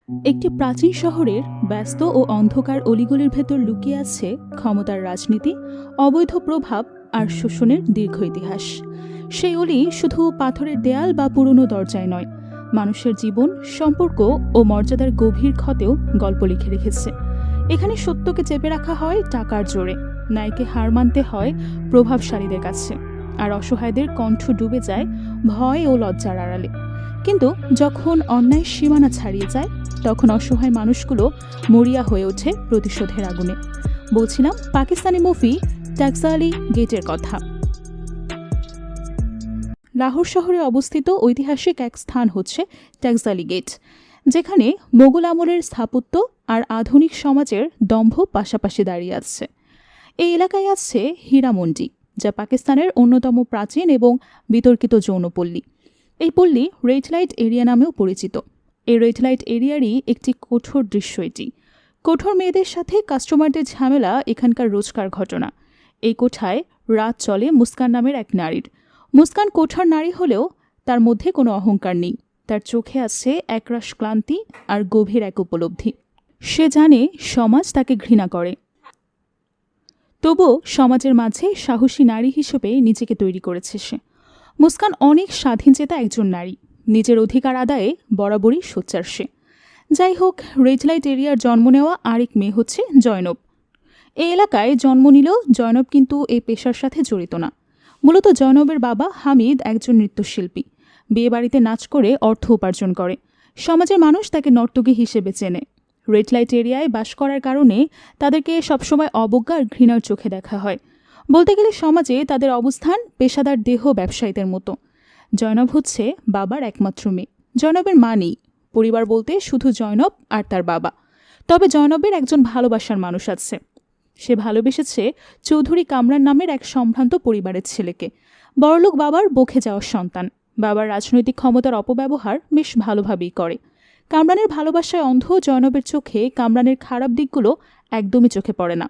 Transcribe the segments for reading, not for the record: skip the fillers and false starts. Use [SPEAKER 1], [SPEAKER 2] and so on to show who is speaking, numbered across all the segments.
[SPEAKER 1] একটি প্রাচীন শহরের ব্যস্ত ও অন্ধকার অলিগলির ভেতর লুকিয়ে আছে ক্ষমতার রাজনীতি, অবৈধ প্রভাব আর শোষণের দীর্ঘ ইতিহাস। সেই অলি শুধু পাথরের দেয়াল বা পুরনো দরজায় নয়, মানুষের জীবন, সম্পর্ক ও মর্যাদার গভীর ক্ষতেও গল্প লিখে রেখেছে। এখানে সত্যকে চেপে রাখা হয় টাকার জোরে, ন্যায়কে হার মানতে হয় প্রভাবশালীদের কাছে, আর অসহায়দের কণ্ঠ ডুবে যায় ভয় ও লজ্জার আড়ালে। কিন্তু যখন অন্যায় সীমানা ছাড়িয়ে যায়, তখন অসহায় মানুষগুলো মরিয়া হয়ে ওঠে প্রতিশোধের আগুনে। বলছিলাম পাকিস্তানি মুভি ট্যাক্সালি গেটের কথা। লাহোর শহরে অবস্থিত ঐতিহাসিক এক স্থান হচ্ছে ট্যাক্সালি গেট, যেখানে মোগল আমলের স্থাপত্য আর আধুনিক সমাজের দম্ভ পাশাপাশি দাঁড়িয়ে আছে। এই এলাকায় আছে হীরামন্ডি, যা পাকিস্তানের অন্যতম প্রাচীন এবং বিতর্কিত যৌনপল্লী। এই পল্লী রেড লাইট এরিয়া নামেও পরিচিত। এই রেড লাইট এরিয়ারই একটি কঠোর দৃশ্য এটি। কঠোর মেয়েদের সাথে কাস্টমারদের ঝামেলা এখানকার রোজকার ঘটনা। এই কোঠায় রাত চলে মুস্কান নামের এক নারীর। মুস্কান কোঠার নারী হলেও তার মধ্যে কোনো অহংকার নেই। তার চোখে আছে একরাশ ক্লান্তি আর গভীর এক উপলব্ধি। সে জানে সমাজ তাকে ঘৃণা করে, তবুও সমাজের মাঝে সাহসী নারী হিসেবে নিজেকে তৈরি করেছে সে। মুস্কান অনেক স্বাধীনচেতা একজন নারী, নিজের অধিকার আদায়ে বরাবরই সোচ্চার সে। যাই হোক, রেড লাইট এরিয়ার জন্ম নেওয়া আরেক মেয়ে হচ্ছে জয়নব। এই এলাকায় জন্ম নিলেও জয়নব কিন্তু এই পেশার সাথে জড়িত না। মূলত জয়নবের বাবা হামিদ একজন নৃত্যশিল্পী, বিয়েবাড়িতে নাচ করে অর্থ উপার্জন করে। সমাজের মানুষ তাকে নর্তকী হিসেবে চেনে। রেড লাইট এরিয়ায় বাস করার কারণে তাদেরকে সবসময় অবজ্ঞা আর ঘৃণার চোখে দেখা হয়। বলতে গেলে সমাজে তাদের অবস্থান পেশাদার দেহ ব্যবসায়ীদের মতো। জয়নব হচ্ছে বাবার একমাত্র মেয়ে। জয়নবের মা নেই, পরিবার বলতে শুধু জয়নব আর তার বাবা। তবে জয়নবের একজন ভালোবাসার মানুষ আছে। সে ভালোবেসেছে চৌধুরী কামরান নামের এক সম্ভ্রান্ত পরিবারের ছেলেকে, বড়লোক বাবার বকে যাওয়ার সন্তান। বাবার রাজনৈতিক ক্ষমতার অপব্যবহার বেশ ভালোভাবেই করে। কামরানের ভালোবাসায় অন্ধ জয়নবের চোখে কামরানের খারাপ দিকগুলো একদমই চোখে পড়ে না।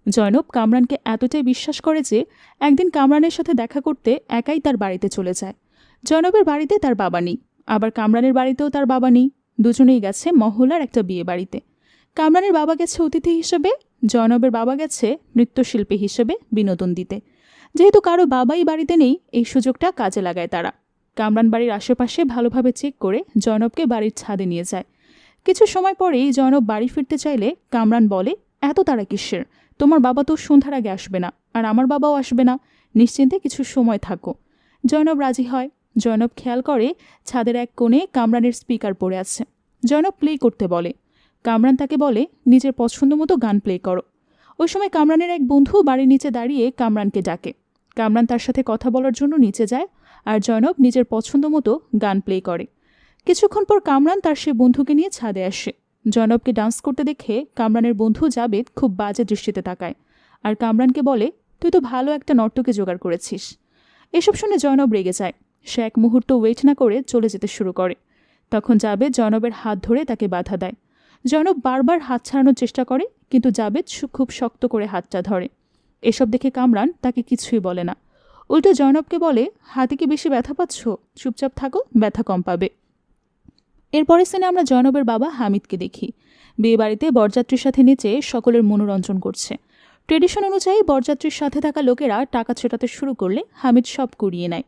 [SPEAKER 1] জয়নব কামরানকে এতটাই বিশ্বাস করে যে একদিন কামরানের সাথে দেখা করতে একাই তার বাড়িতে চলে যায়। জয়নবের বাড়িতে তার বাবা নেই, আবার কামরানের বাড়িতেও তার বাবা নেই। দুজনেই গেছে মহল্লার একটা বিয়ে বাড়িতে। কামরানের বাবা গেছে অতিথি হিসেবে, জয়নবের বাবা গেছে নৃত্যশিল্পী হিসেবে বিনোদন দিতে। যেহেতু কারো বাবাই বাড়িতে নেই, এই সুযোগটা কাজে লাগায় তারা। কামরান বাড়ির আশেপাশে ভালোভাবে চেক করে জয়নবকে বাড়ির ছাদে নিয়ে যায়। কিছু সময় পরেই জয়নব বাড়ি ফিরতে চাইলে কামরান বলে, এত তাড়া কিসের? তোমার বাবা তো সন্ধ্যার আগে আসবে না, আর আমার বাবাও আসবে না, নিশ্চিন্তে কিছু সময় থাকো। জয়নব রাজি হয়। জয়নব খেয়াল করে ছাদের এক কোণে কামরানের স্পিকার পড়ে আছে। জয়নব প্লে করতে বলে। কামরান তাকে বলে, নিজের পছন্দ মতো গান প্লে করো। ওই সময় কামরানের এক বন্ধু বাড়ির নিচে দাঁড়িয়ে কামরানকে ডাকে। কামরান তার সাথে কথা বলার জন্য নিচে যায়, আর জয়নব নিজের পছন্দ মতো গান প্লে করে। কিছুক্ষণ পর কামরান তার সে বন্ধুকে নিয়ে ছাদে আসে। জয়নবকে ডান্স করতে দেখে কামরানের বন্ধু জাবেদ খুব বাজে দৃষ্টিতে তাকায়, আর কামরানকে বলে, তুই তো ভালো একটা নর্তকে জোগাড় করেছিস। এসব শুনে জয়নব রেগে যায়। সে এক মুহূর্ত ওয়েট না করে চলে যেতে শুরু করে। তখন জাবেদ জয়নবের হাত ধরে তাকে বাধা দেয়। জয়নব বারবার হাত ছাড়ানোর চেষ্টা করে, কিন্তু জাবেদ খুব শক্ত করে হাতটা ধরে। এসব দেখে কামরান তাকে কিছুই বলে না, উল্টো জয়নবকে বলে, হাতে কি বেশি ব্যথা পাচ্ছ? চুপচাপ থাকো, ব্যথা কম পাবে। এরপরের সিনে আমরা জয়নবের বাবা হামিদকে দেখি। বিয়ে বাড়িতে বরযাত্রীর সাথে নেচে সকলের মনোরঞ্জন করছে। ট্রেডিশন অনুযায়ী বরযাত্রীর সাথে থাকা লোকেরা টাকা ছোটাতে শুরু করলে হামিদ সব কুড়িয়ে নেয়।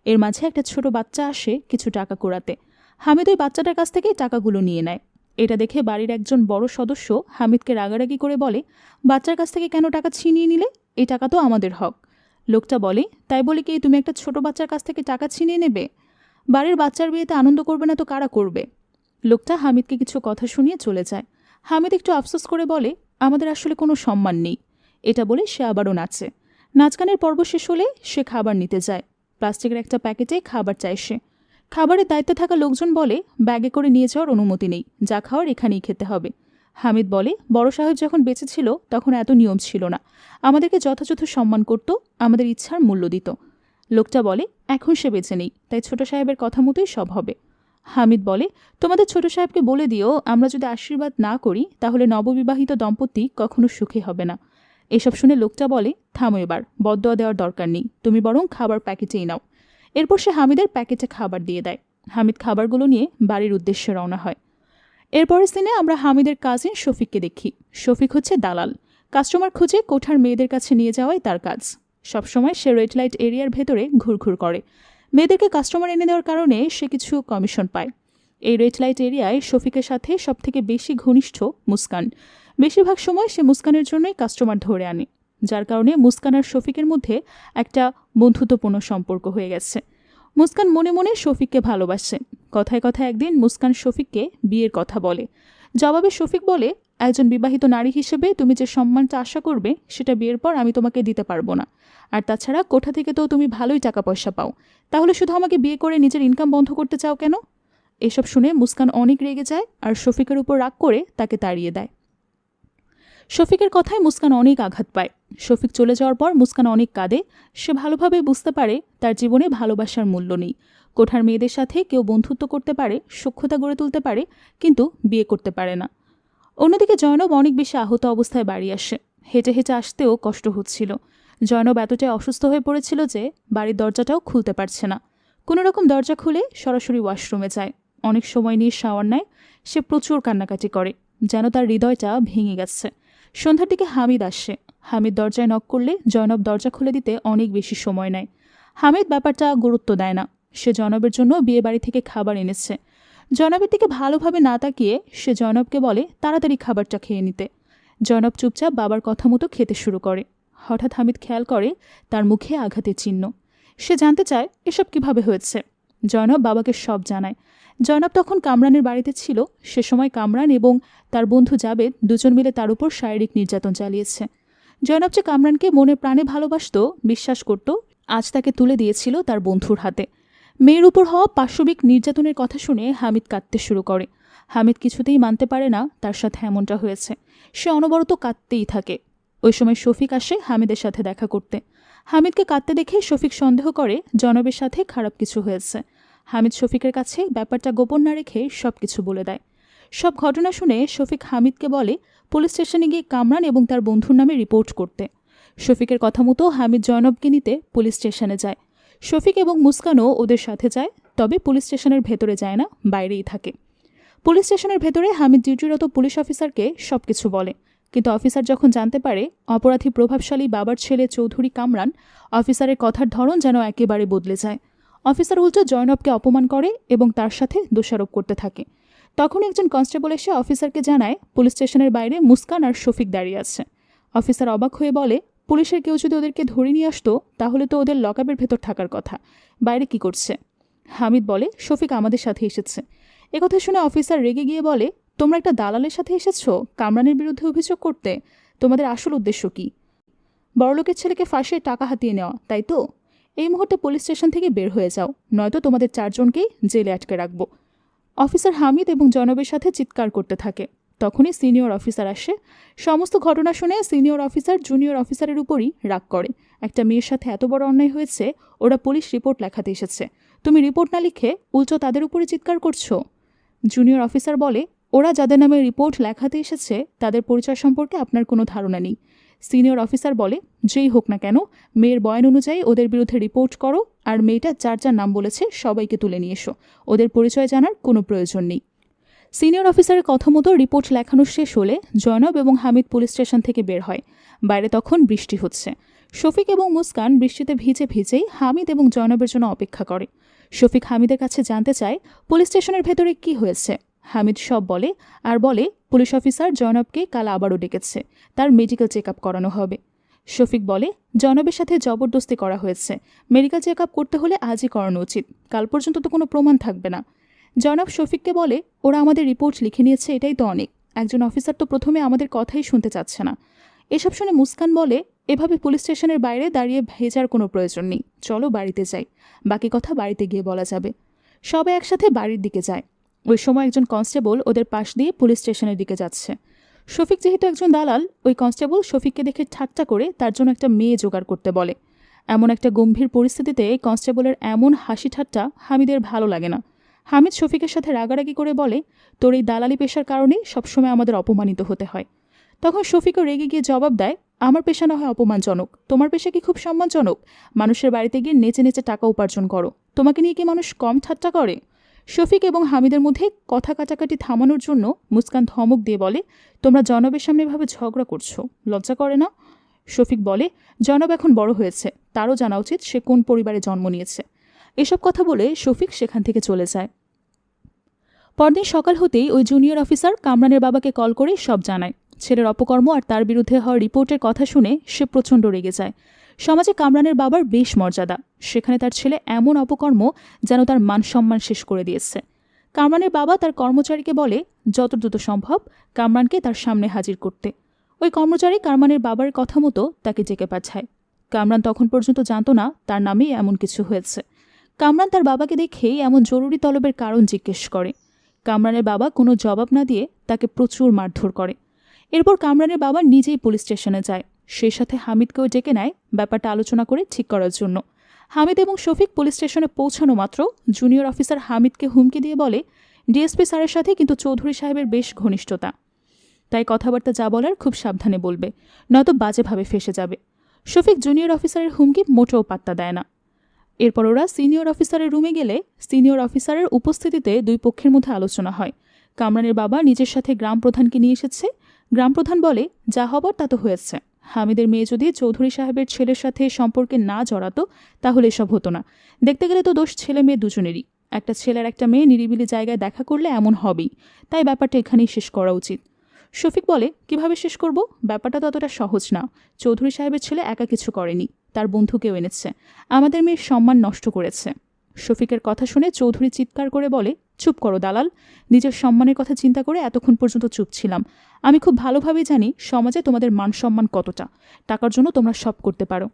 [SPEAKER 1] এর মাঝে একটা ছোট বাচ্চা আসে কিছু টাকা কুড়াতে। হামিদ ওই বাচ্চাটার কাছ থেকেই টাকাগুলো নিয়ে নেয়। এটা দেখে বাড়ির একজন বড় সদস্য হামিদকে রাগারাগি করে বলে, বাচ্চার কাছ থেকে কেন টাকা ছিনিয়ে নিলে? এই টাকা তো আমাদের হক। লোকটা বলে, তাই বলে কি তুমি একটা ছোট বাচ্চার কাছ থেকে টাকা ছিনিয়ে নেবে? বাড়ির বাচ্চার বিয়েতে আনন্দ করবে না তো কারা করবে? লোকটা হামিদকে কিছু কথা শুনিয়ে চলে যায়। হামিদ একটু আফসোস করে বলে, আমাদের আসলে কোনো সম্মান নেই। এটা বলে সে আবারও নাচে। নাচগানের পর্ব শেষ হলে সে খাবার নিতে যায়। প্লাস্টিকের একটা প্যাকেটে খাবার চায় সে। খাবারের দায়িত্বে থাকা লোকজন বলে, ব্যাগে করে নিয়ে যাওয়ার অনুমতি নেই, যা খাওয়ার এখানেই খেতে হবে। হামিদ বলে, বড় সাহেব যখন বেঁচে ছিল তখন এত নিয়ম ছিল না, আমাদেরকে যথাযথ সম্মান করত, আমাদের ইচ্ছার মূল্য দিত। লোকটা বলে, এখন সে বেঁচে নেই, তাই ছোট সাহেবের কথা মতোই সব হবে। হামিদ বলে, তোমাদের ছোট সাহেবকে বলে দিও, আমরা যদি আশীর্বাদ না করি তাহলে নববিবাহিত দম্পতি কখনো সুখী হবে না। এসব শুনে লোকটা বলে, থামো এবার, বদদোয়া দেওয়ার দরকার নেই, তুমি বরং খাবার প্যাকেটেই নাও। এরপর সে হামিদের প্যাকেটে খাবার দিয়ে দেয়। হামিদ খাবারগুলো নিয়ে বাড়ির উদ্দেশ্যে রওনা হয়। এরপরের সিনে আমরা হামিদের কাজিন শফিককে দেখি। শফিক হচ্ছে দালাল। কাস্টমার খুঁজে কোঠার মেয়েদের কাছে নিয়ে যাওয়াই তার কাজ। সবসময় সে রেড লাইট এরিয়ার ভেতরে ঘুরঘুর করে। মেয়েদেরকে কাস্টমার এনে দেওয়ার কারণে সে কিছু কমিশন পায়। এই রেড লাইট এরিয়ায় শফিকের সাথে সবথেকে বেশি ঘনিষ্ঠ মুস্কান। বেশিরভাগ সময় সে মুস্কানের জন্যই কাস্টমার ধরে আনে, যার কারণে মুস্কান আর শফিকের মধ্যে একটা বন্ধুত্বপূর্ণ সম্পর্ক হয়ে গেছে। মুস্কান মনে মনে শফিককে ভালোবাসে। কথায় কথায় একদিন মুস্কান শফিককে বিয়ের কথা বলে। জবাবে শফিক বলে, একজন বিবাহিত নারী হিসেবে তুমি যে সম্মানটা আশা করবে সেটা বিয়ের পর আমি তোমাকে দিতে পারবো না। আর তাছাড়া কোঠা থেকে তো তুমি ভালোই টাকা পয়সা পাও, তাহলে শুধু আমাকে বিয়ে করে নিজের ইনকাম বন্ধ করতে চাও কেন? এসব শুনে মুস্কান অনেক রেগে যায় আর শফিকের উপর রাগ করে তাকে তাড়িয়ে দেয়। শফিকের কথায় মুস্কান অনেক আঘাত পায়। শফিক চলে যাওয়ার পর মুস্কান অনেক কাঁদে। সে ভালোভাবে বুঝতে পারে তার জীবনে ভালোবাসার মূল্য নেই। কোঠার মেয়েদের সাথে কেউ বন্ধুত্ব করতে পারে, সখ্যতা গড়ে তুলতে পারে, কিন্তু বিয়ে করতে পারে না। অন্যদিকে জয়নব অনেক বেশি আহত অবস্থায় বাড়ি আসে। হেঁটে হেঁটে আসতেও কষ্ট হচ্ছিল। জয়নব এতটাই অসুস্থ হয়ে পড়েছিল যে বাড়ির দরজাটাও খুলতে পারছে না। কোনো রকম দরজা খুলে সরাসরি ওয়াশরুমে যায়। অনেক সময় নিয়ে শাওয়ার নেয়। সে প্রচুর কান্নাকাটি করে, যেন তার হৃদয়টা ভেঙে গেছে। সন্ধ্যার দিকে হামিদ আসে। হামিদ দরজায় নক করলে জয়নব দরজা খুলে দিতে অনেক বেশি সময় নেয়। হামিদ ব্যাপারটা গুরুত্ব দেয় না। সে জয়নবের জন্য বিয়ে বাড়ি থেকে খাবার এনেছে। জয়নবের দিকে ভালোভাবে না তাকিয়ে সে জয়নবকে বলে তাড়াতাড়ি খাবারটা খেয়ে নিতে। জয়নব চুপচাপ বাবার কথা মতো খেতে শুরু করে। হঠাৎ হামিদ খেয়াল করে তার মুখে আঘাতের চিহ্ন। সে জানতে চায় এসব কিভাবে হয়েছে। জয়নব বাবাকে সব জানায়। জয়নব তখন কামরানের বাড়িতে ছিল। সে সময় কামরান এবং তার বন্ধু জাবেদ দুজন মিলে তার উপর শারীরিক নির্যাতন চালিয়েছে। জয়নব যে কামরানকে মনে প্রাণে ভালোবাসত, বিশ্বাস করত, আজ তাকে তুলে দিয়েছিল তার বন্ধুর হাতে। মেয়ের উপর হওয়া পাশবিক নির্যাতনের কথা শুনে হামিদ কাঁদতে শুরু করে। হামিদ কিছুতেই মানতে পারে না তার সাথে এমনটা হয়েছে। সে অনবরত কাঁদতেই থাকে। ওই সময় শফিক আসে হামিদের সাথে দেখা করতে। হামিদকে কাঁদতে দেখে শফিক সন্দেহ করে জয়নবের সাথে খারাপ কিছু হয়েছে। হামিদ শফিকের কাছে ব্যাপারটা গোপন না রেখে সব কিছু বলে দেয়। সব ঘটনা শুনে শফিক হামিদকে বলে পুলিশ স্টেশনে গিয়ে কামরান এবং তার বন্ধুর নামে রিপোর্ট করতে। শফিকের কথা মতো হামিদ জয়নবকে নিতে পুলিশ স্টেশনে যায়। শফিক এবং মুস্কানও ওদের সাথে যায়, তবে পুলিশ স্টেশনের ভেতরে যায় না, বাইরেই থাকে। পুলিশ স্টেশনের ভেতরে হামিদ ডিউটিরত পুলিশ অফিসারকে সব কিছু বলে, কিন্তু অফিসার যখন জানতে পারে অপরাধী প্রভাবশালী বাবার ছেলে চৌধুরী কামরান, অফিসারের কথার ধরন যেন একেবারে বদলে যায়। অফিসার উল্টো জয়নবকে অপমান করে এবং তার সাথে দোষারোপ করতে থাকে। তখন একজন কনস্টেবল এসে অফিসারকে জানায় পুলিশ স্টেশনের বাইরে মুস্কান আর শফিক দাঁড়িয়ে আছে। অফিসার অবাক হয়ে বলে, পুলিশের কেউ যদি ওদেরকে ধরে নিয়ে আসতো তাহলে তো ওদের লকআপের ভেতর থাকার কথা, বাইরে কি করছে? হামিদ বলে, শফিক আমাদের সাথে এসেছে। একথা শুনে অফিসার রেগে গিয়ে বলে, তোমরা একটা দালালের সাথে এসেছো কামরানের বিরুদ্ধে অভিযোগ করতে? তোমাদের আসল উদ্দেশ্য কি? বড়লোকের ছেলেকে ফাঁসিয়ে টাকা হাতিয়ে নেওয়া, তাই তো? এই মুহূর্তে পুলিশ স্টেশন থেকে বের হয়ে যাও, নয়তো তোমাদের চারজনকেই জেলে আটকে রাখবো। অফিসার হামিদ এবং জয়নবের সাথে চিৎকার করতে থাকে। তখনই সিনিয়র অফিসার আসে। সমস্ত ঘটনা শুনে সিনিয়র অফিসার জুনিয়র অফিসারের উপরই রাগ করে। একটা মেয়ের সাথে এত বড় অন্যায় হয়েছে, ওরা পুলিশ রিপোর্ট লেখাতে এসেছে, তুমি রিপোর্ট না লিখে উল্টো তাদের উপরে চিৎকার করছো। জুনিয়র অফিসার বলে, ওরা যাদের নামে রিপোর্ট লেখাতে এসেছে তাদের পরিচয় সম্পর্কে আপনার কোনো ধারণা নেই। সিনিয়র অফিসার বলে, যেই হোক না কেন মেয়ের বয়ান অনুযায়ী ওদের বিরুদ্ধে রিপোর্ট করো, আর মেয়েটা যার যার নাম বলেছে সবাইকে তুলে নিয়ে এসো, ওদের পরিচয় জানার কোনো প্রয়োজন নেই। সিনিয়র অফিসারের কথা মতো রিপোর্ট লেখানো শেষ হলে জয়নব এবং হামিদ পুলিশ স্টেশন থেকে বের হয়। বাইরে তখন বৃষ্টি হচ্ছে। শফিক এবং মুস্কান বৃষ্টিতে ভিজে ভিজেই হামিদ এবং জয়নবের জন্য অপেক্ষা করে। শফিক হামিদের কাছে জানতে চায় পুলিশ স্টেশনের ভেতরে কি হয়েছে। হামিদ সব বলে আর বলে পুলিশ অফিসার জয়নবকে কাল আবারও ডেকেছে, তার মেডিকেল চেক আপ করানো হবে। শফিক বলে, জয়নবের সাথে জবরদস্তি করা হয়েছে, মেডিকেল চেক আপ করতে হলে আজই করানো উচিত, কাল পর্যন্ত তো কোনো প্রমাণ থাকবে না। জয়নব শফিককে বলে, ওরা আমাদের রিপোর্ট লিখে নিয়েছে, এটাই তো অনেক, একজন অফিসার তো প্রথমে আমাদের কথাই শুনতে চাচ্ছে না। এসব শুনে মুস্কান বলে, এভাবে পুলিশ স্টেশনের বাইরে দাঁড়িয়ে ভেজার কোনো প্রয়োজন নেই, চলো বাড়িতে যাই, বাকি কথা বাড়িতে গিয়ে বলা যাবে। সবাই একসাথে বাড়ির দিকে যায়। ওই সময় একজন কনস্টেবল ওদের পাশ দিয়ে পুলিশ স্টেশনের দিকে যাচ্ছে। শফিক যেহেতু একজন দালাল, ওই কনস্টেবল শফিককে দেখে ঠাট্টা করে তার জন্য একটা মেয়ে জোগাড় করতে বলে। এমন একটা গম্ভীর পরিস্থিতিতে কনস্টেবলের এমন হাসি ঠাট্টা হামিদের ভালো লাগে না। হামিদ শফিকের সাথে রাগারাগি করে বলে, তোর এই দালালি পেশার কারণে সবসময় আমাদের অপমানিত হতে হয়। তখন শফিকও রেগে গিয়ে জবাব দেয়, আমার পেশা না হয় অপমানজনক, তোমার পেশা কি খুব সম্মানজনক? মানুষের বাড়িতে গিয়ে নেচে নেচে টাকা উপার্জন করো, তোমাকে নিয়ে কি মানুষ কম ঠাট্টা করে? শফিক এবং হামিদের মধ্যে কথা কাটাকাটি থামানোর জন্য মুস্কান ধমক দিয়ে বলে, তোমরা জনাবের সামনে এভাবে ঝগড়া করছো, লজ্জা করে না? শফিক বলে, জনাব এখন বড় হয়েছে, তারও জানা উচিত সে কোন পরিবারে জন্ম নিয়েছে। এসব কথা বলে শফিক সেখান থেকে চলে যায়। পরদিন সকাল হতেই ওই জুনিয়র অফিসার কামরানের বাবাকে কল করে সব জানায়। ছেলের অপকর্ম আর তার বিরুদ্ধে হওয়া রিপোর্টের কথা শুনে সে প্রচণ্ড রেগে যায়। সমাজে কামরানের বাবার বেশ মর্যাদা, সেখানে তার ছেলে এমন অপকর্ম যেন তার মান সম্মান শেষ করে দিয়েছে। কামরানের বাবা তার কর্মচারীকে বলে যত দ্রুত সম্ভব কামরানকে তার সামনে হাজির করতে। ওই কর্মচারী কামরানের বাবার কথা মতো তাকে ডেকে পাঠায়। কামরান তখন পর্যন্ত জানত না তার নামেই এমন কিছু হয়েছে। কামরান তার বাবাকে দেখেই এমন জরুরি তলবের কারণ জিজ্ঞেস করে। কামরানের বাবা কোনো জবাব না দিয়ে তাকে প্রচুর মারধর করে। এরপর কামরানের বাবা নিজেই পুলিশ স্টেশনে যায়। সেই সাথে হামিদকেও ডেকে নেয় ব্যাপারটা আলোচনা করে ঠিক করার জন্য। হামিদ এবং শফিক পুলিশ স্টেশনে পৌঁছানো মাত্র জুনিয়র অফিসার হামিদকে হুমকি দিয়ে বলে, ডিএসপি স্যারের সাথে কিন্তু চৌধুরী সাহেবের বেশ ঘনিষ্ঠতা, তাই কথাবার্তা যা বলার খুব সাবধানে বলবে, নয়তো বাজেভাবে ফেসে যাবে। শফিক জুনিয়র অফিসারের হুমকি মোটেও পাত্তা দেয় না। এরপর ওরা সিনিয়র অফিসারের রুমে গেলে সিনিয়র অফিসারের উপস্থিতিতে দুই পক্ষের মধ্যে আলোচনা হয়। কামরানের বাবা নিজের সাথে গ্রাম প্রধানকে নিয়ে এসেছে। গ্রাম প্রধান বলে, যা হবার তা তো হয়েছে। হামিদের মেয়ে যদি চৌধুরী সাহেবের ছেলের সাথে সম্পর্কে না জড়াতো তাহলে এসব হতো না। দেখতে গেলে তো দোষ ছেলে মেয়ে দুজনেরই। একটা ছেলে আর একটা মেয়ে নিরিবিলি জায়গায় দেখা করলে এমন হবেই, তাই ব্যাপারটা এখানেই শেষ করা উচিত। শফিক বলে, কিভাবে শেষ করব? ব্যাপারটা ততটা সহজ না। চৌধুরী সাহেবের ছেলে একা কিছু করেনি, তার বন্ধুকেও এনেছে, আমাদের মেয়ের সম্মান নষ্ট করেছে। শফিকের কথা শুনে চৌধুরী চিৎকার করে বলে, চুপ করো দালাল, নিজের সম্মানের কথা চিন্তা করে এতক্ষণ পর্যন্ত চুপ ছিলাম। আমি খুব ভালোভাবেই জানি সমাজে তোমাদের মান সম্মান কতটা, টাকার জন্য তোমরা সব করতে পারো।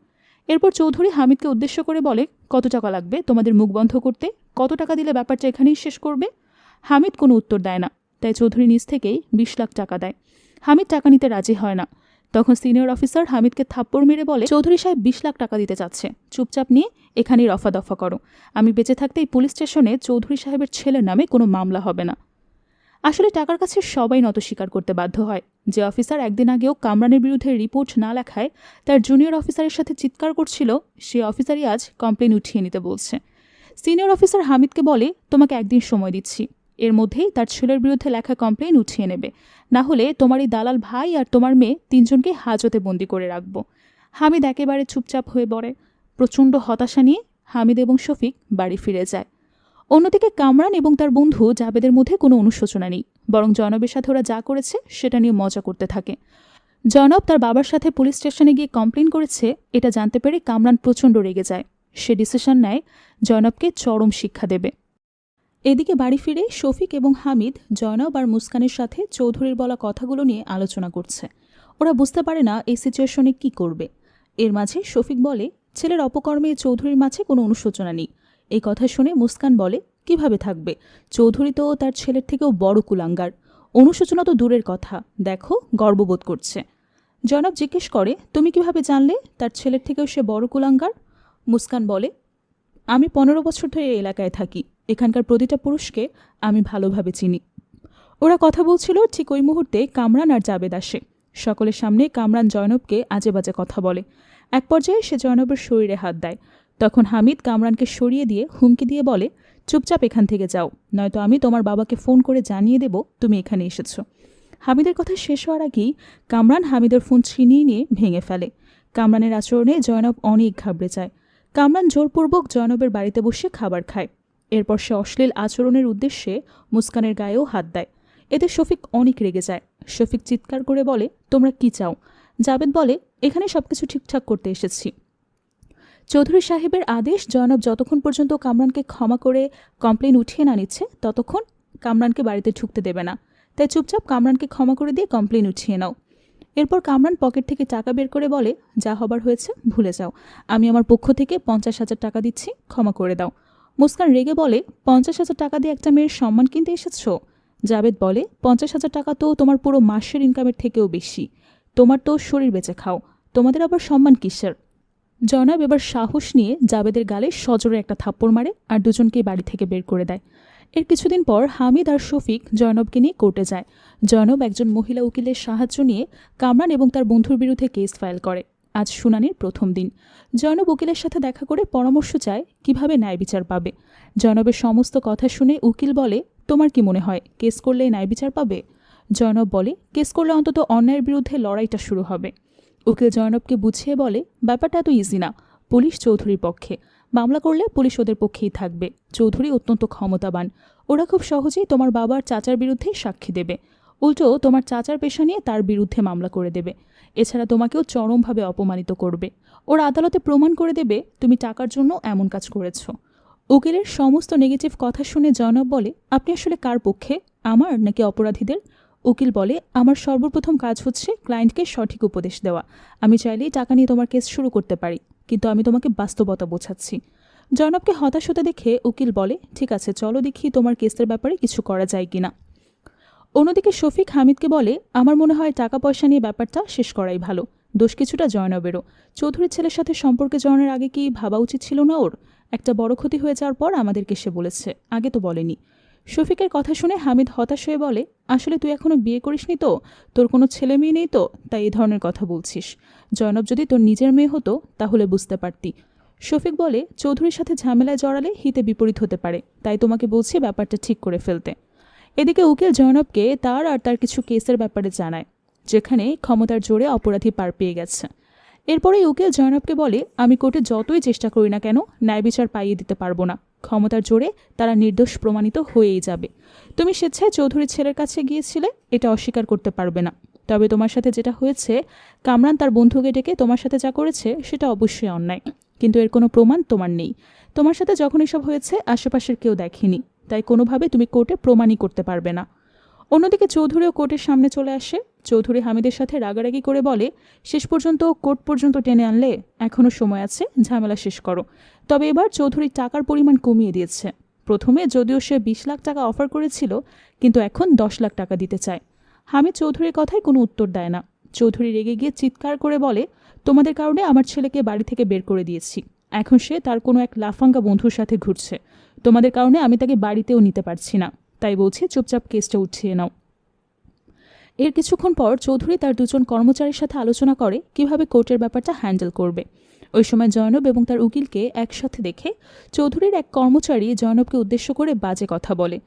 [SPEAKER 1] এরপর চৌধুরী হামিদকে উদ্দেশ্য করে বলে, কত টাকা লাগবে তোমাদের মুখ বন্ধ করতে? কত টাকা দিলে ব্যাপারটা এখানেই শেষ করবে? হামিদ কোনো উত্তর দেয় না, তাই চৌধুরী নিজ থেকেই 20 লাখ টাকা দেয়। হামিদ টাকা নিতে রাজি হয় না। তখন সিনিয়র অফিসার হামিদকে থাপ্পড় মেরে বলে, চৌধুরী সাহেব 20 লাখ টাকা দিতে চাচ্ছে, চুপচাপ নিয়ে এখানেই রফা দফা করো। আমি বেঁচে থাকতে এই পুলিশ স্টেশনে চৌধুরী সাহেবের ছেলের নামে কোনো মামলা হবে না। আসলে টাকার কাছে সবাই নত স্বীকার করতে বাধ্য হয়। যে অফিসার একদিন আগেও কামরানের বিরুদ্ধে রিপোর্ট না লেখায় তার জুনিয়র অফিসারের সাথে চিৎকার করছিল, সে অফিসারই আজ কমপ্লেন উঠিয়ে নিতে বলছে। সিনিয়র অফিসার হামিদকে বলে, তোমাকে একদিন সময় দিচ্ছি, এর মধ্যেই তার ছেলের বিরুদ্ধে লেখা কমপ্লেন উঠিয়ে নেবে, না হলে তোমার এই দালাল ভাই আর তোমার মেয়ে তিনজনকে হাজতে বন্দি করে রাখবো। হামিদ একেবারে চুপচাপ হয়ে পড়ে। প্রচণ্ড হতাশা নিয়ে হামিদ এবং শফিক বাড়ি ফিরে যায়। অন্যদিকে কামরান এবং তার বন্ধু জাবেদের মধ্যে কোনো অনুশোচনা নেই, বরং জনবের সাথে ওরা যা করেছে সেটা নিয়ে মজা করতে থাকে। জনব তার বাবার সাথে পুলিশ স্টেশনে গিয়ে কমপ্লেন করেছে, এটা জানতে পেরে কামরান প্রচণ্ড রেগে যায়। সে ডিসিশন নেয় জয়নবকে চরম শিক্ষা দেবে। এদিকে বাড়ি ফিরে শফিক এবং হামিদ জয়নব আর মুস্কানের সাথে চৌধুরীর বলা কথাগুলো নিয়ে আলোচনা করছে। ওরা বুঝতে পারে না এই সিচুয়েশনে কি করবে। এর মাঝে শফিক বলে, ছেলের অপকর্মে চৌধুরীর মাঝে কোনো অনুশোচনা নেই। এই কথা শুনে মুস্কান বলে, কিভাবে থাকবে? চৌধুরী তো তার ছেলের থেকেও বড় কুলাঙ্গার, অনুশোচনা তো দূরের কথা, দেখো গর্ববোধ করছে। জয়নব জিজ্ঞেস করে, তুমি কিভাবে জানলে তার ছেলের থেকেও সে বড় কুলাঙ্গার? মুস্কান বলে, আমি 15 বছর ধরে এই এলাকায় থাকি, এখানকার প্রতিটা পুরুষকে আমি ভালোভাবে চিনি। ওরা কথা বলছিল, ঠিক ওই মুহূর্তে কামরান আর জাবেদ আসে। সকলের সামনে কামরান জয়নবকে আজে বাজে কথা বলে। এক পর্যায়ে সে জয়নবের শরীরে হাত দেয়। তখন হামিদ কামরানকে সরিয়ে দিয়ে হুমকি দিয়ে বলে, চুপচাপ এখান থেকে যাও, নয়তো আমি তোমার বাবাকে ফোন করে জানিয়ে দেব তুমি এখানে এসেছ। হামিদের কথা শেষ হওয়ার আগেই কামরান হামিদের ফোন ছিনিয়ে নিয়ে ভেঙে ফেলে। কামরানের আচরণে জয়নব অনেক ঘাবড়ে যায়। কামরান জোরপূর্বক জয়নবের বাড়িতে বসে খাবার খায়। এরপর সে অশ্লীল আচরণের উদ্দেশ্যে মুস্কানের গায়েও হাত দেয়। এতে শফিক অনেক রেগে যায়। শফিক চিৎকার করে বলে, তোমরা কি চাও? জাবেদ বলে, এখানে সবকিছু ঠিকঠাক করতে এসেছি। চৌধুরী সাহেবের আদেশ, জয়নব যতক্ষণ পর্যন্ত কামরানকে ক্ষমা করে কমপ্লেন উঠিয়ে না নিচ্ছে ততক্ষণ কামরানকে বাড়িতে ঢুকতে দেবে না, তাই চুপচাপ কামরানকে ক্ষমা করে দিয়ে কমপ্লেন উঠিয়ে নাও। এরপর কামরান পকেট থেকে টাকা বের করে বলে, যা হবার হয়েছে ভুলে যাও, আমি আমার পক্ষ থেকে 50,000 টাকা দিচ্ছি, ক্ষমা করে দাও। মুস্কান রেগে বলে, 50,000 টাকা দিয়ে একটা মেয়ের সম্মান কিনতে এসেছ? জাবেদ বলে, 50,000 টাকা তো তোমার পুরো মাসের ইনকামের থেকেও বেশি, তোমার তো শরীর বেঁচে খাও, তোমাদের আবার সম্মান কিসের? জয়নব এবার সাহস নিয়ে জাবেদের গালে সজোরে একটা থাপ্পড় মারে আর দুজনকে বাড়ি থেকে বের করে দেয়। এর কিছুদিন পর হামিদ আর শফিক জয়নবকে নিয়ে কোর্টে যায়। জয়নব একজন মহিলা উকিলের সাহায্য নিয়ে কামরান এবং তার বন্ধুর বিরুদ্ধে কেস ফাইল করে। আজ শুনানির প্রথম দিন। জয়নব উকিলের সাথে দেখা করে পরামর্শ চায় কিভাবে ন্যায় বিচার পাবে। জয়নবের সমস্ত কথা শুনে উকিল বলে, তোমার কি মনে হয় কেস করলে ন্যায় বিচার পাবে? জয়নব বলে, কেস করলে অন্তত অন্যায়ের বিরুদ্ধে লড়াইটা শুরু হবে। উকিল জয়নবকে বুঝিয়ে বলে, ব্যাপারটা এত ইজি না। পুলিশ চৌধুরীর পক্ষে, মামলা করলে পুলিশ ওদের পক্ষেই থাকবে। চৌধুরী অত্যন্ত ক্ষমতাবান, ওরা খুব সহজেই তোমার বাবার চাচার বিরুদ্ধে সাক্ষী দেবে। উল্টো তোমার চাচার পেশা নিয়ে তার বিরুদ্ধে মামলা করে দেবে। এছাড়া তোমাকেও চরমভাবে অপমানিত করবে। ওরা আদালতে প্রমাণ করে দেবে তুমি টাকার জন্য এমন কাজ করেছ। উকিলের সমস্ত নেগেটিভ কথা শুনে জয়নব বলে, আপনি আসলে কার পক্ষে, আমার নাকি অপরাধীদের? উকিল বলে, আমার সর্বপ্রথম কাজ হচ্ছে ক্লায়েন্টকে সঠিক উপদেশ দেওয়া। আমি চাইলেই টাকা নিয়ে তোমার কেস শুরু করতে পারি, কিন্তু আমি তোমাকে বাস্তবতা বোঝাচ্ছি। জয়নবকে হতাশ হতে দেখে উকিল বলে, ঠিক আছে, চলো দেখি তোমার কেসের ব্যাপারে কিছু করা যায় কিনা। অন্যদিকে শফিক হামিদকে বলে, আমার মনে হয় টাকা পয়সা নিয়ে ব্যাপারটা শেষ করাই ভালো। দোষ কিছুটা জয়নবেরও। চৌধুরীর ছেলের সাথে সম্পর্কে জড়ানোর আগে কি ভাবা উচিত ছিল না ওর? একটা বড় ক্ষতি হয়ে যাওয়ার পর আমাদেরকে সে বলেছে, আগে তো বলেনি। শফিকের কথা শুনে হামিদ হতাশ হয়ে বলে, আসলে তুই এখনো বিয়ে করিসনি তো, তোর কোনো ছেলে মেয়ে নেই তো, তাই এই ধরনের কথা বলছিস। জয়নব যদি তোর নিজের মেয়ে হতো তাহলে বুঝতে পারতি। শফিক বলে, চৌধুরীর সাথে ঝামেলায় জড়ালে হিতে বিপরীত হতে পারে, তাই তোমাকে বলছি ব্যাপারটা ঠিক করে ফেলতে। এদিকে উকিল জয়নবকে তার আর তার কিছু কেসের ব্যাপারে জানায়, যেখানে ক্ষমতার জোরে অপরাধী পার পেয়ে গেছে। এরপরেই উকিল জয়নবকে বলে, আমি কোর্টে যতই চেষ্টা করি না কেন ন্যায় বিচার পাইয়ে দিতে পারবো না। ক্ষমতার জোরে তারা নির্দোষ প্রমাণিত হয়েই যাবে। তুমি স্বেচ্ছায় চৌধুরীর ছেলের কাছে গিয়েছিলে, এটা অস্বীকার করতে পারবে না। তবে তোমার সাথে যেটা হয়েছে, কামরান তার বন্ধুকে ডেকে তোমার সাথে যা করেছে সেটা অবশ্যই অন্যায়, কিন্তু এর কোনো প্রমাণ তোমার নেই। তোমার সাথে যখন এসব হয়েছে আশেপাশের কেউ দেখেনি, তাই কোনোভাবে তুমি কোর্টে প্রমাণই করতে পারবে না। অন্যদিকে চৌধুরীও কোর্টের সামনে চলে আসে। চৌধুরী হামিদের সাথে রাগারাগি করে বলে, শেষ পর্যন্ত কোর্ট পর্যন্ত টেনে আনলে, এখনও সময় আছে, ঝামেলা শেষ করো। তবে এবার চৌধুরী টাকার পরিমাণ কমিয়ে দিয়েছে। প্রথমে যদিও সে 20 লাখ টাকা অফার করেছিল, কিন্তু এখন 10 লাখ টাকা দিতে চায়। হামিদ চৌধুরীর কথায় কোনো উত্তর দেয় না। চৌধুরী রেগে গিয়ে চিৎকার করে বলে, তোমাদের কারণে আমার ছেলেকে বাড়ি থেকে বের করে দিয়েছি। এখন সে তার কোনো এক লাফাঙ্গা বন্ধুর সাথে ঘুরছে। তোমাদের কারণে আমি তাকে বাড়িতেও নিতে পারছি না, তাই বলছি চুপচাপ কেসটা উঠিয়ে নাও। এর কিছুক্ষণ পর চৌধুরী তার দুজন কর্মচারীর সাথে আলোচনা করে কিভাবে কোর্টের ব্যাপারটা হ্যান্ডেল করবে। ওই সময় জয়নব এবং তার উকিলকে একসাথে দেখে চৌধুরীর এক কর্মচারী জয়নবকে উদ্দেশ্য করে বাজে কথা বলে।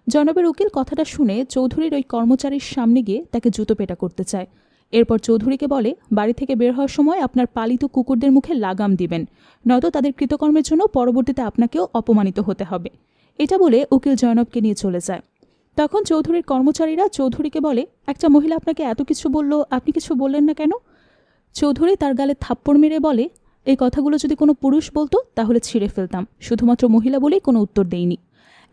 [SPEAKER 1] জয়নবের উকিল কথাটা শুনে চৌধুরীর ওই কর্মচারীর সামনে গিয়ে তাকে জুতো পেটা করতে চায়। এরপর চৌধুরীকে বলে, বাড়ি থেকে বের হওয়ার সময় আপনার পালিত কুকুরদের মুখে লাগাম দিবেন, নয়তো তাদের কৃতকর্মের জন্য পরবর্তীতে আপনাকেও অপমানিত হতে হবে। এটা বলে উকিল জয়নবকে নিয়ে চলে যায়। তখন চৌধুরীর কর্মচারীরা চৌধুরীকে বলে, একটা মহিলা আপনাকে এত কিছু বলল, আপনি কিছু বললেন না কেন? চৌধুরী তার গালে থাপ্পড় মেরে বলে, এই কথাগুলো যদি কোনো পুরুষ বলতো তাহলে ছিঁড়ে ফেলতাম, শুধুমাত্র মহিলা বলেই কোনো উত্তর দেইনি।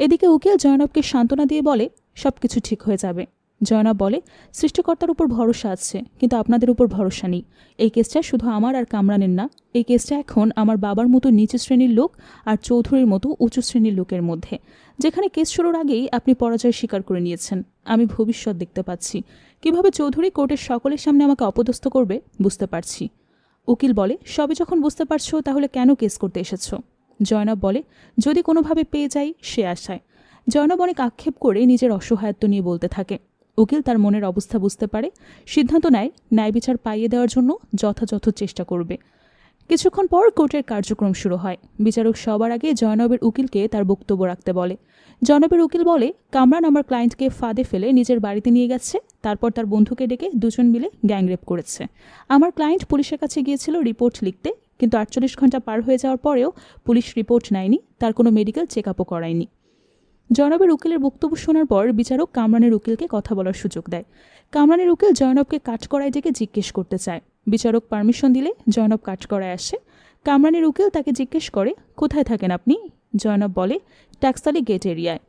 [SPEAKER 1] এদিকে উকিল জয়নবকে সান্ত্বনা দিয়ে বলে, সব কিছু ঠিক হয়ে যাবে। জয়নব বলে, সৃষ্টিকর্তার উপর ভরসা আছে, কিন্তু আপনাদের উপর ভরসা নেই। এই কেসটা শুধু আমার আর কামরানের না, এই কেসটা এখন আমার বাবার মতো নিচু শ্রেণীর লোক আর চৌধুরীর মতো উঁচু শ্রেণীর লোকের মধ্যে, যেখানে কেস শুরুর আগেই আপনি পরাজয় স্বীকার করে নিয়েছেন। আমি ভবিষ্যৎ দেখতে পাচ্ছি, কিভাবে চৌধুরী কোর্টের সকলের সামনে আমাকে অপদস্থ করবে বুঝতে পারছি। উকিল বলে, সবে যখন বুঝতে পারছো তাহলে কেন কেস করতে এসেছো? জয়নব বলে, যদি কোনোভাবে পেয়ে যাই সে আশায়। জয়নব অনেক আক্ষেপ করে নিজের অসহায়ত্ব নিয়ে বলতে থাকে। উকিল তার মনের অবস্থা বুঝতে পারে, সিদ্ধান্ত নেয় ন্যায় বিচার পাইয়ে দেওয়ার জন্য যথাযথ চেষ্টা করবে। কিছুক্ষণ পর কোর্টের কার্যক্রম শুরু হয়। বিচারক সবার আগে জয়নবের উকিলকে তার বক্তব্য রাখতে বলে। জয়নবের উকিল বলে, কামরান আমার ক্লায়েন্টকে ফাঁদে ফেলে নিজের বাড়িতে নিয়ে গেছে, তারপর তার বন্ধুকে ডেকে দুজন মিলে গ্যাংরেপ করেছে। আমার ক্লায়েন্ট পুলিশের কাছে গিয়েছিল রিপোর্ট লিখতে, কিন্তু 48 ঘন্টা পার হয়ে যাওয়ার পরেও পুলিশ রিপোর্ট নেয়নি, তার কোনো মেডিকেল চেক আপও করায়নি। জয়নবের উকিলের বক্তব্য শোনার পর বিচারক কামরানের উকিলকে কথা বলার সুযোগ দেয়। কামরানের উকিল জয়নবকে কাঠগড়ায় ডেকে জিজ্ঞেস করতে চায়। বিচারক পারমিশন দিলে জয়নব কাঠগড়ায় আসে। কামরানের উকিল তাকে জিজ্ঞেস করে, কোথায় থাকেন আপনি? জয়নব বলে, ট্যাক্সালি গেট এরিয়ায়।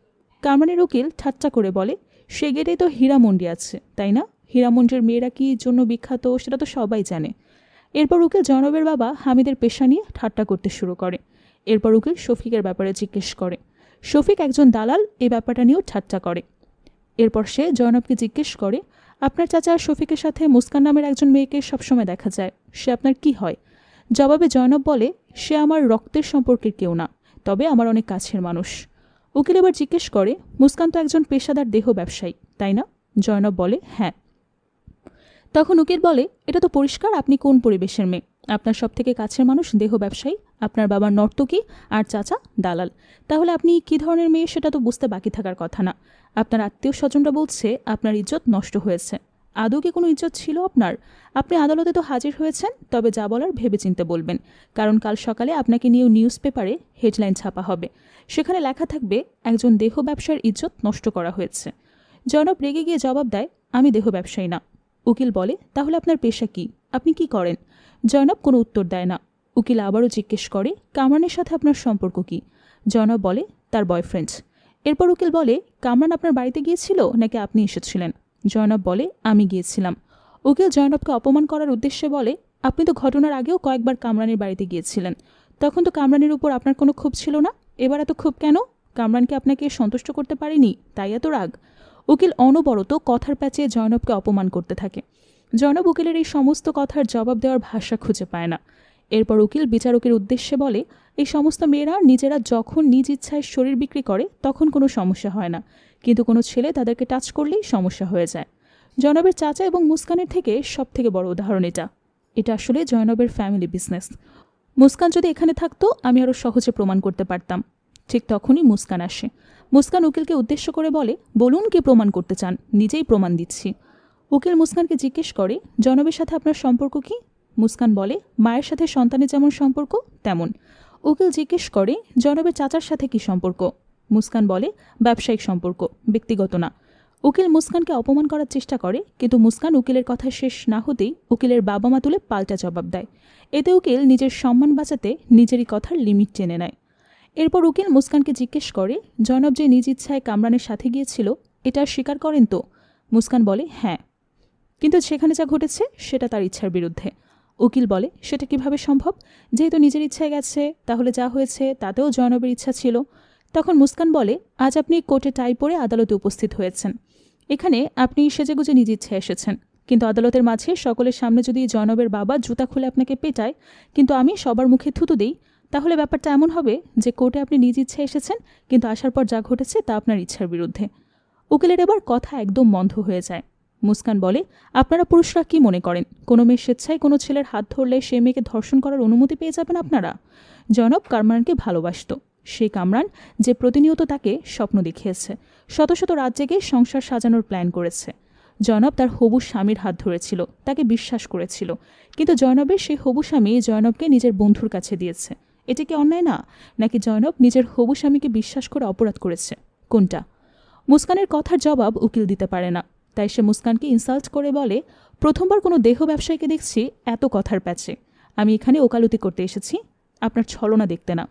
[SPEAKER 1] কামরানের উকিল ঠাট্টা করে বলে, সে গেটেই তো হীরামন্ডি আছে, তাই না? হীরামন্ডির মেয়েরা কি জন্য বিখ্যাত সেটা তো সবাই জানে। এরপর উকিল জয়নবের বাবা হামিদের পেশা নিয়ে ঠাট্টা করতে শুরু করে। এরপর উকিল শফিকের ব্যাপারে জিজ্ঞেস করে। শফিক একজন দালাল, এই ব্যাপারটা নিয়েও ঠাট্টা করে। এরপর সে জয়নবকে জিজ্ঞেস করে, আপনার চাচা শফিকের সাথে মুস্কান নামের একজন মেয়েকে সবসময় দেখা যায়, সে আপনার কি হয়? জবাবে জয়নব বলে, সে আমার রক্তের সম্পর্কের কেউ না, তবে আমার অনেক কাছের মানুষ। উকিল এবার জিজ্ঞেস করে, মুস্কান তো একজন পেশাদার দেহ ব্যবসায়ী, তাই না? জয়নব বলে, হ্যাঁ। তখন উকিল বলে, এটা তো পরিষ্কার আপনি কোন পরিবেশের মেয়ে। আপনার সবথেকে কাছের মানুষ দেহ ব্যবসায়ী, আপনার বাবার নর্তকী আর চাচা দালাল। তাহলে আপনি কী ধরনের মেয়ে সেটা তো বুঝতে বাকি থাকার কথা না। আপনার আত্মীয় স্বজনরা বলছে আপনার ইজ্জত নষ্ট হয়েছে। আদৌ কি কোনো ইজ্জত ছিল আপনার? আপনি আদালতে তো হাজির হয়েছেন, তবে যা বলার ভেবেচিন্তে বলবেন, কারণ কাল সকালে আপনাকে নিয়ে নিউজ পেপারে হেডলাইন ছাপা হবে। সেখানে লেখা থাকবে একজন দেহ ব্যবসার ইজ্জত নষ্ট করা হয়েছে। জয়নব রেগে গিয়ে জবাব দেয়, আমি দেহ ব্যবসায়ী না। উকিল বলে, তাহলে আপনার পেশা কি? আপনি কি করেন? জয়নব কোনো উত্তর দেয় না। উকিল আবারও জিজ্ঞেস করে, কামরানের সাথে আপনার সম্পর্ক কি? জয়নব বলে, তার বয়ফ্রেন্ড। এরপর উকিল বলে, কামরান আপনার বাড়িতে গিয়েছিল নাকি আপনি এসেছিলেন? জয়নব বলে, আমি গিয়েছিলাম। উকিল জয়নবকে অপমান করার উদ্দেশ্যে বলে, আপনি তো ঘটনার আগেও কয়েকবার কামরানের বাড়িতে গিয়েছিলেন। তখন তো কামরানের উপর আপনার কোনো ক্ষোভ ছিল না, এবার এত ক্ষোভ কেন? কামরানকে আপনাকে সন্তুষ্ট করতে পারেনি, তাই এত রাগ? উকিল অনবরত কথার প্যাচে জয়নবকে অপমান করতে থাকে। জয়নব উকিলের এই সমস্ত কথার জবাব দেওয়ার ভাষা খুঁজে পায় না। এরপর উকিল বিচারকের উদ্দেশ্যে বলে, এই সমস্ত মেয়েরা নিজেরা যখন নিজ ইচ্ছায় শরীর বিক্রি করে তখন কোনো সমস্যা হয় না, কিন্তু কোনো ছেলে তাদেরকে টাচ করলেই সমস্যা হয়ে যায়। জয়নবের চাচা এবং মুস্কানের থেকে সবথেকে বড় উদাহরণ এটা আসলে জয়নবের ফ্যামিলি বিজনেস। মুস্কান যদি এখানে থাকতো আমি আরও সহজে প্রমাণ করতে পারতাম। ঠিক তখনই মুস্কান আসে। মুস্কান উকিলকে উদ্দেশ্য করে বলে, বলুন কি প্রমাণ করতে চান, নিজেই প্রমাণ দিচ্ছি। উকিল মুস্কানকে জিজ্ঞেস করে, জয়নবের সাথে আপনার সম্পর্ক কি? মুস্কান বলে, মায়ের সাথে সন্তানের যেমন সম্পর্ক তেমন। উকিল জিজ্ঞেস করে, জয়নবের চাচার সাথে কি সম্পর্ক? মুস্কান বলে, ব্যবসায়িক সম্পর্ক, ব্যক্তিগত না। উকিল মুস্কানকে অপমান করার চেষ্টা করে, কিন্তু মুস্কান উকিলের কথা শেষ না হতেই উকিলের বাবা মা তুলে পাল্টা জবাব দেয়। এতে উকিল নিজের সম্মান বাঁচাতে নিজেরই কথার লিমিট টেনে নেয়। এরপর উকিল মুস্কানকে জিজ্ঞেস করে, জয়নব যে নিজ ইচ্ছায় কামরানের সাথে গিয়েছিল এটা স্বীকার করেন তো? মুস্কান বলে, হ্যাঁ, কিন্তু সেখানে যা ঘটেছে সেটা তার ইচ্ছার বিরুদ্ধে। উকিল বলে, সেটা কিভাবে সম্ভব? যেহেতু নিজের ইচ্ছায় গেছে, তাহলে যা হয়েছে তাতেও জয়নবের ইচ্ছা ছিল। তখন মুস্কান বলে, আজ আপনি কোর্টে টাই পরে আদালতে উপস্থিত হয়েছেন। এখানে আপনি সেজেগুজে নিজ ইচ্ছায় এসেছেন, কিন্তু আদালতের মাঝে সকলের সামনে যদি জয়নবের বাবা জুতা খুলে আপনাকে পেটায়, কিন্তু আমি সবার মুখে থুতু দিই, তাহলে ব্যাপারটা এমন হবে যে কোর্টে আপনি নিজ ইচ্ছায় এসেছেন, কিন্তু আসার পর যা ঘটেছে তা আপনার ইচ্ছার বিরুদ্ধে। উকিলের এবার কথা একদম বন্ধ হয়ে যায়। মুস্কান বলে, আপনারা পুরুষরা কি মনে করেন কোনো মেয়ে স্বেচ্ছায় কোনো ছেলের হাত ধরলে সে মেয়েকে ধর্ষণ করার অনুমতি পেয়ে যাবেন আপনারা? জয়নব কামরানকে ভালোবাসত। সেই কামরান যে প্রতিনিয়ত তাকে স্বপ্ন দেখিয়েছে, শত শত রাত জেগে সংসার সাজানোর প্ল্যান করেছে। জয়নব তার হবু স্বামীর হাত ধরেছিল, তাকে বিশ্বাস করেছিল, কিন্তু জয়নবের সেই হবু স্বামী জয়নবকে নিজের বন্ধুর কাছে দিয়েছে। এটা কি অন্যায় না? নাকি জয়নব নিজের হবু স্বামীকে বিশ্বাস করে অপরাধ করেছে? কোনটা? মুস্কানের কথার জবাব উকিল দিতে পারে না, তাই সে মুস্কানকে ইনসাল্ট করে বলে, প্রথমবার কোনো দেহ ব্যবসায়ীকে দেখছি এত কথার প্যাচে। আমি এখানে ওকালতি করতে এসেছি, আপনার ছলনা দেখতে না।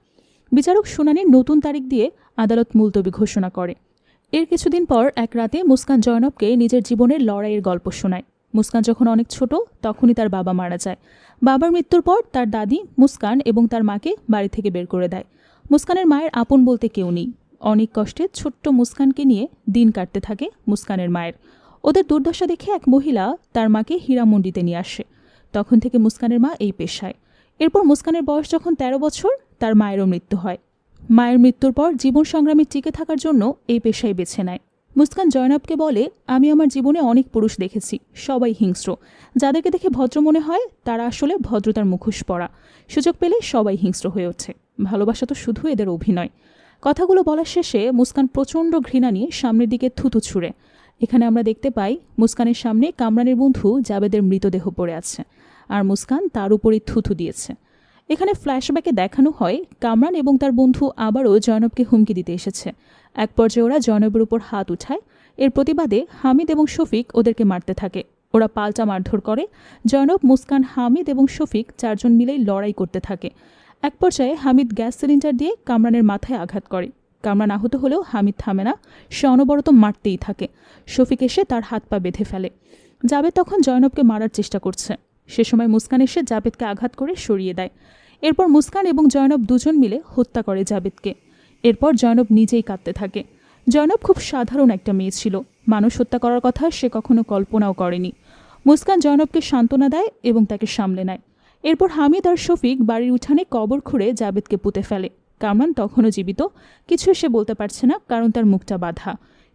[SPEAKER 1] বিচারক শুনানির নতুন তারিখ দিয়ে আদালত মুলতবি ঘোষণা করে। এর কিছুদিন পর এক রাতে মুস্কান জয়নবকে নিজের জীবনের লড়াইয়ের গল্প শোনায়। মুস্কান যখন অনেক ছোট তখনই তার বাবা মারা যায়। বাবার মৃত্যুর পর তার দাদি মুস্কান এবং তার মাকে বাড়ি থেকে বের করে দেয়। মুস্কানের মায়ের আপন বলতে কেউ নেই। অনেক কষ্টে ছোট্ট মুস্কানকে নিয়ে দিন কাটতে থাকে মুস্কানের মায়ের। ওদের দুর্দশা দেখে এক মহিলা তার মাকে হীরামন্ডিতে নিয়ে আসে। তখন থেকে মুস্কানের মা এই পেশায়। এরপর মুস্কানের বয়স যখন 13 বছর, তার মায়েরও মৃত্যু হয়। মায়ের মৃত্যুর পর জীবন সংগ্রামে টিকে থাকার জন্য এই পেশায় বেছে নেয়। মুস্কান জয়নবকে বলে, আমি আমার জীবনে অনেক পুরুষ দেখেছি, সবাই হিংস্র। যাদেরকে দেখে ভদ্র মনে হয় তারা আসলে ভদ্রতার মুখোশ পরা। সুযোগ পেলে সবাই হিংস্র হয়ে ওঠে। ভালোবাসা তো শুধু এদের অভিনয়। কথাগুলো বলার শেষে মুস্কান প্রচণ্ড ঘৃণা নিয়ে সামনের দিকে থুতু ছুঁড়ে। এখানে আমরা দেখতে পাই মুস্কানের সামনে কামরানের বন্ধু জাবেদের মৃতদেহ পড়ে আছে, আর মুস্কান তার উপরই থুতু দিয়েছে। এখানে ফ্ল্যাশব্যাকে দেখানো হয় কামরান এবং তার বন্ধু আবারও জয়নবকে হুমকি দিতে এসেছে। এক পর্যায়ে ওরা জয়নবের উপর হাত উঠায়। এর প্রতিবাদে হামিদ এবং শফিক ওদেরকে মারতে থাকে। ওরা পাল্টা মারধর করে। জয়নব, মুস্কান, হামিদ এবং শফিক 4 জন মিলেই লড়াই করতে থাকে। এক পর্যায়ে হামিদ গ্যাস সিলিন্ডার দিয়ে কামরানের মাথায় আঘাত করে। কামরান আহত হলেও হামিদ থামে না, সে অনবরত মারতেই থাকে। শফিক এসে তার হাত পা বেঁধে ফেলে। জাবেদ তখন জয়নবকে মারার চেষ্টা করছে। সে সময় মুস্কান এসে জাবেদকে আঘাত করে সরিয়ে দেয়। এরপর মুস্কান এবং জয়নব দুজন মিলে হত্যা করে জাবেদকে। এরপর জয়নব নিজেই কাঁদতে থাকে। জয়নব খুব সাধারণ একটা মেয়ে ছিল, মানুষ হত্যা করার কথা সে কখনো কল্পনাও করেনি। মুস্কান জয়নবকে সান্ত্বনা দেয় এবং তাকে সামলে নেয়। এরপর হামিদ আর শফিক বাড়ির উঠানে কবর খুঁড়ে জাবেদকে পুঁতে ফেলে। কামরান তখনও জীবিত, কিছু সে বলতে পারছে না কারণ তার মুখটা বাঁধা।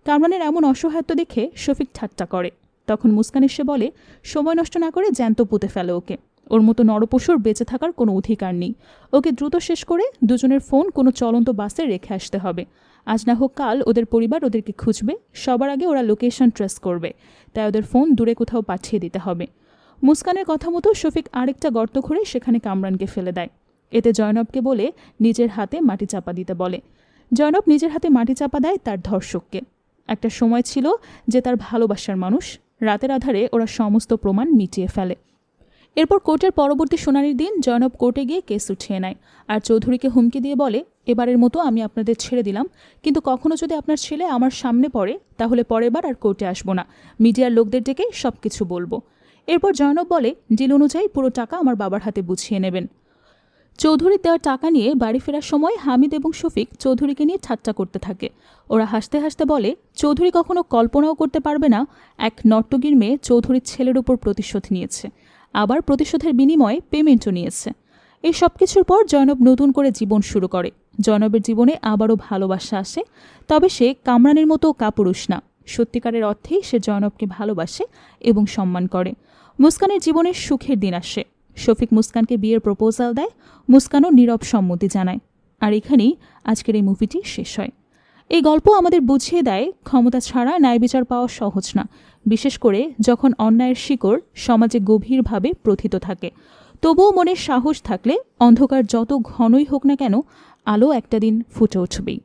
[SPEAKER 1] কামরানের এমন অসহায়ত্ব দেখে শফিক ঠাট্টা করে। তখন মুস্কান এসে বলে, সময় নষ্ট না করে জ্যান্ত পুঁতে ফেলে ওকে। ওর মতো নরপশুর বেঁচে থাকার কোনো অধিকার নেই। ওকে দ্রুত শেষ করে দুজনের ফোন কোনো চলন্ত বাসে রেখে আসতে হবে। আজ না হোক কাল ওদের পরিবার ওদেরকে খুঁজবে, সবার আগে ওরা লোকেশন ট্রেস করবে, তাই ওদের ফোন দূরে কোথাও পাঠিয়ে দিতে হবে। মুস্কানের কথা মতো শফিক আরেকটা গর্ত খুঁড়ে সেখানে কামরানকে ফেলে দেয়। এতে জয়নবকে বলে নিজের হাতে মাটি চাপা দিতে বলে। জয়নব নিজের হাতে মাটি চাপা দেয় তার ধর্ষককে। একটা সময় ছিল যে তার ভালোবাসার মানুষ। রাতের আধারে ওরা সমস্ত প্রমাণ মিটিয়ে ফেলে। এরপর কোর্টের পরবর্তী শুনানির দিন জয়নব কোর্টে গিয়ে কেস উঠিয়ে নেয় আর চৌধুরীকে হুমকি দিয়ে বলে, এবারের মতো আমি আপনাদের ছেড়ে দিলাম, কিন্তু কখনো যদি আপনার ছেলে আমার সামনে পড়ে তাহলে পরের বার আর কোর্টে আসবো না, মিডিয়ার লোকদের ডেকে সব কিছু বলবো। এরপর জয়নব বলে ডিল অনুযায়ী পুরো টাকা আমার বাবার হাতে বুঝিয়ে নেবেন। চৌধুরীর দেওয়া টাকা নিয়ে বাড়ি ফেরার সময় হামিদ এবং শফিক চৌধুরীকে নিয়ে ঠাট্টা করতে থাকে। ওরা হাসতে হাসতে বলে চৌধুরী কখনো কল্পনাও করতে পারবে না এক নর্তকীর মেয়ে চৌধুরীর ছেলের উপর প্রতিশোধ নিয়েছে, আবার প্রতিশোধের বিনিময়ে পেমেন্টও নিয়েছে। এই সব কিছুর পর জয়নব নতুন করে জীবন শুরু করে। জয়নবের জীবনে আবারও ভালোবাসা আসে, তবে সে কামরানের মতো কাপুরুষ না। সত্যিকারের অর্থেই সে জয়নবকে ভালোবাসে এবং সম্মান করে। মুস্কানের জীবনের সুখের দিন আসে। শফিক মুস্কানকে বিয়ের প্রপোজাল দেয়, মুস্কানও নীরব সম্মতি জানায়। আর এখানেই আজকের এই মুভিটি শেষ হয়। এই গল্প আমাদের বুঝিয়ে দেয় ক্ষমতা ছাড়া ন্যায় বিচার পাওয়া সহজ না, বিশেষ করে যখন অন্যায়ের শিকড় সমাজে গভীরভাবে প্রথিত থাকে। তবুও মনের সাহস থাকলে অন্ধকার যত ঘনই হোক না কেন, আলো একটা দিন ফুটে উঠবেই।